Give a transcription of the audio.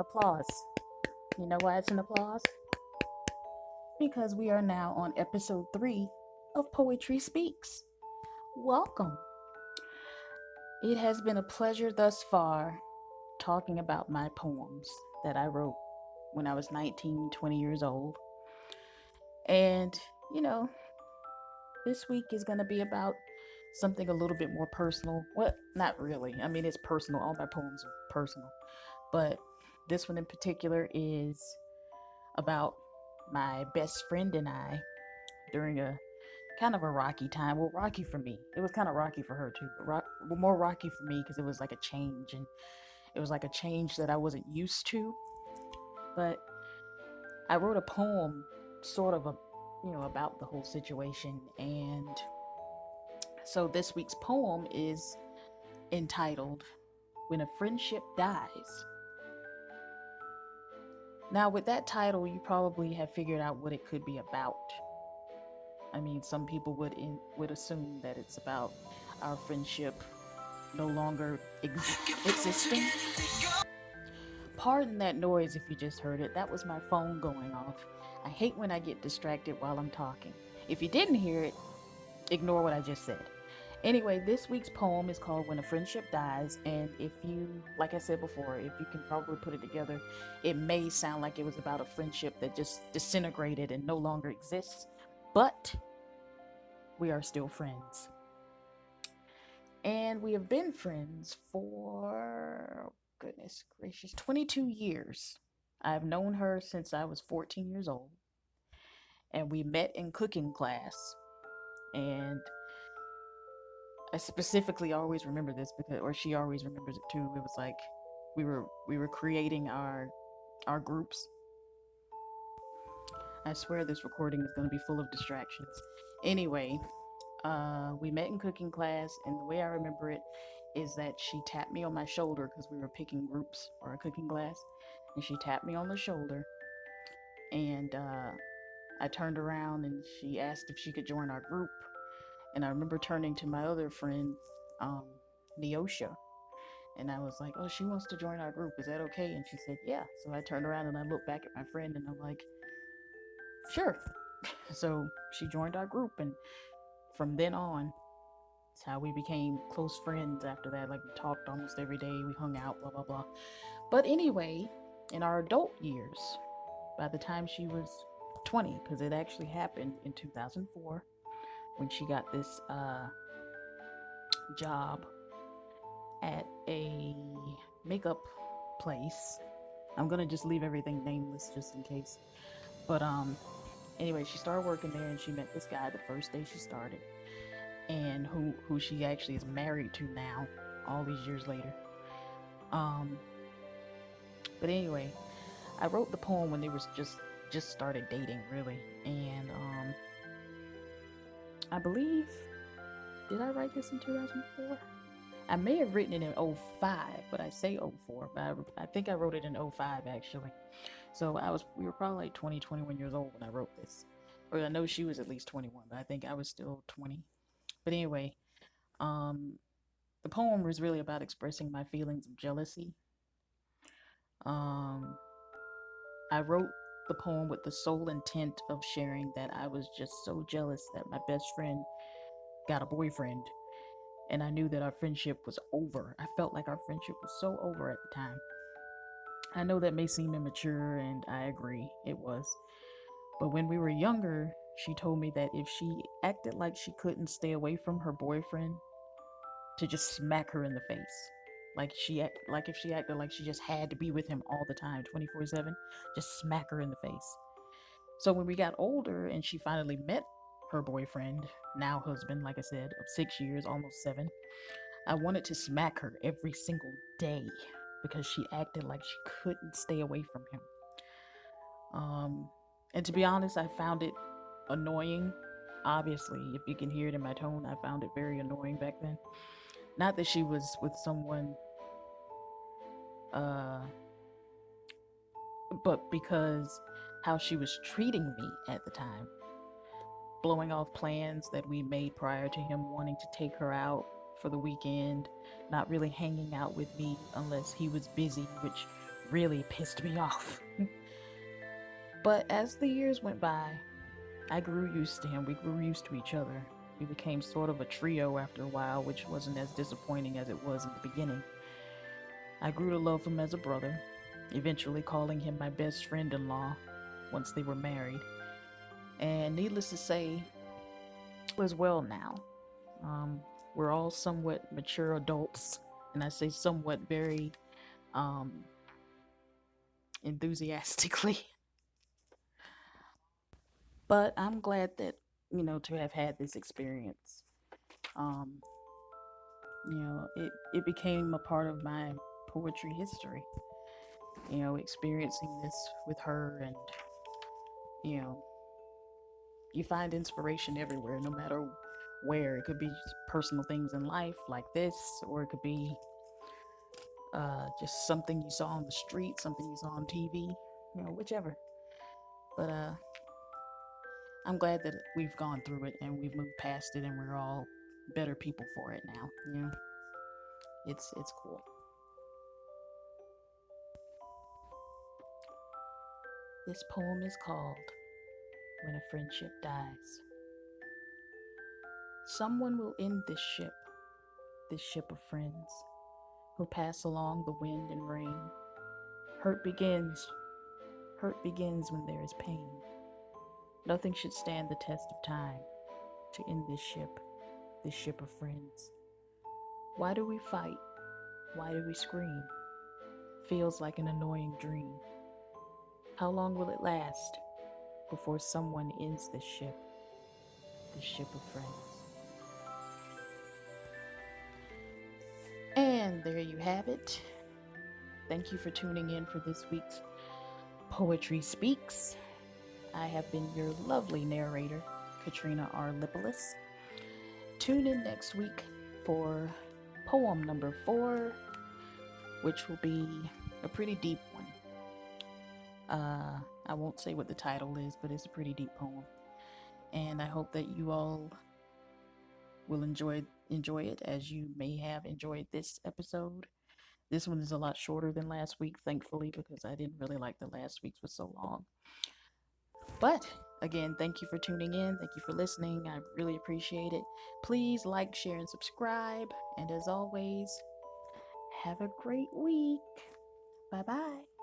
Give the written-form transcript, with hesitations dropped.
Applause. You know why it's an applause? Because we are now on episode 3 of Poetry Speaks. Welcome. It has been a pleasure thus far talking about my poems that I wrote when I was 19, 20 years old. And, you know, this week is going to be about something a little bit more personal. Well, not really. I mean, it's personal. All my poems are personal. But this one in particular is about my best friend and I during a kind of a rocky time. Well, rocky for me. It was kind of rocky for her too, but more rocky for me because it was like a change, and it was like a change that I wasn't used to. But I wrote a poem, sort of about the whole situation, and so this week's poem is entitled "When a Friendship Dies." Now, with that title, you probably have figured out what it could be about. I mean, some people would assume that it's about our friendship no longer existing. Pardon that noise if you just heard it. That was my phone going off. I hate when I get distracted while I'm talking. If you didn't hear it, ignore what I just said. Anyway, this week's poem is called When a Friendship Dies, and if you, like I said before, if you can probably put it together, it may sound like it was about a friendship that just disintegrated and no longer exists, but we are still friends. And we have been friends for, goodness gracious, 22 years. I've known her since I was 14 years old, and we met in cooking class. And I specifically always remember this because, or she always remembers it too. It was like we were creating our groups. I swear this recording is going to be full of distractions. Anyway, we met in cooking class, and the way I remember it is that she tapped me on my shoulder because we were picking groups for a cooking class, and she tapped me on the shoulder, and I turned around and she asked if she could join our group. And I remember turning to my other friend, Neosha, and I was like, "Oh, she wants to join our group. Is that okay?" And she said, "Yeah." So I turned around and I looked back at my friend, and I'm like, "Sure." So she joined our group, and from then on, it's how we became close friends after that. Like, we talked almost every day, we hung out, blah, blah, blah. But anyway, in our adult years, by the time she was 20, because it actually happened in 2004 when she got this job at a makeup place. I'm gonna just leave everything nameless just in case. But anyway, she started working there, and she met this guy the first day she started, and who she actually is married to now, all these years later. Um, but anyway, I wrote the poem when they was just started dating, really, and I believe, did I write this in 2004? I may have written it in '05, but I say '04, but I think I wrote it in '05 actually. So we were probably like 20, 21 years old when I wrote this. Or I know she was at least 21, but I think I was still 20. But anyway, um, the poem was really about expressing my feelings of jealousy. Um, I wrote the poem with the sole intent of sharing that I was just so jealous that my best friend got a boyfriend, and I knew that our friendship was over. I felt like our friendship was so over at the time. I know that may seem immature, and I agree, it was. But when we were younger, she told me that if she acted like she couldn't stay away from her boyfriend, to just smack her in the face. Like if she acted like she just had to be with him all the time, 24/7, just smack her in the face. So when we got older and she finally met her boyfriend, now husband, like I said, of 6 years, almost 7, I wanted to smack her every single day because she acted like she couldn't stay away from him. Um, and to be honest, I found it annoying. Obviously, if you can hear it in my tone, I found it very annoying back then. Not that she was with someone, uh, but because how she was treating me at the time, blowing off plans that we made prior to him wanting to take her out for the weekend, not really hanging out with me unless he was busy, which really pissed me off. But as the years went by, I grew used to him. We grew used to each other. We became sort of a trio after a while, which wasn't as disappointing as it was in the beginning. I grew to love him as a brother, eventually calling him my best friend in law once they were married. And needless to say, as well now. We're all somewhat mature adults, and I say somewhat very enthusiastically. But I'm glad that, to have had this experience. Um, it became a part of my poetry history, experiencing this with her. And, you know, you find inspiration everywhere, no matter where. It could be personal things in life like this, or it could be just something you saw on the street, something you saw on TV, whichever. But I'm glad that we've gone through it and we've moved past it, and we're all better people for it now. It's cool. This poem is called When a Friendship Dies. Someone will end this ship of friends who pass along the wind and rain. Hurt begins when there is pain. Nothing should stand the test of time to end this ship of friends. Why do we fight? Why do we scream? Feels like an annoying dream. How long will it last before someone ends this ship of friends? And there you have it. Thank you for tuning in for this week's Poetry Speaks. I have been your lovely narrator, Katrina R. Lipolis. Tune in next week for poem number 4, which will be a pretty deep one. I won't say what the title is, but it's a pretty deep poem. And I hope that you all will enjoy it as you may have enjoyed this episode. This one is a lot shorter than last week, thankfully, because I didn't really like the last week's was so long. But again, thank you for tuning in. Thank you for listening. I really appreciate it. Please like, share, and subscribe. And as always, have a great week. Bye-bye.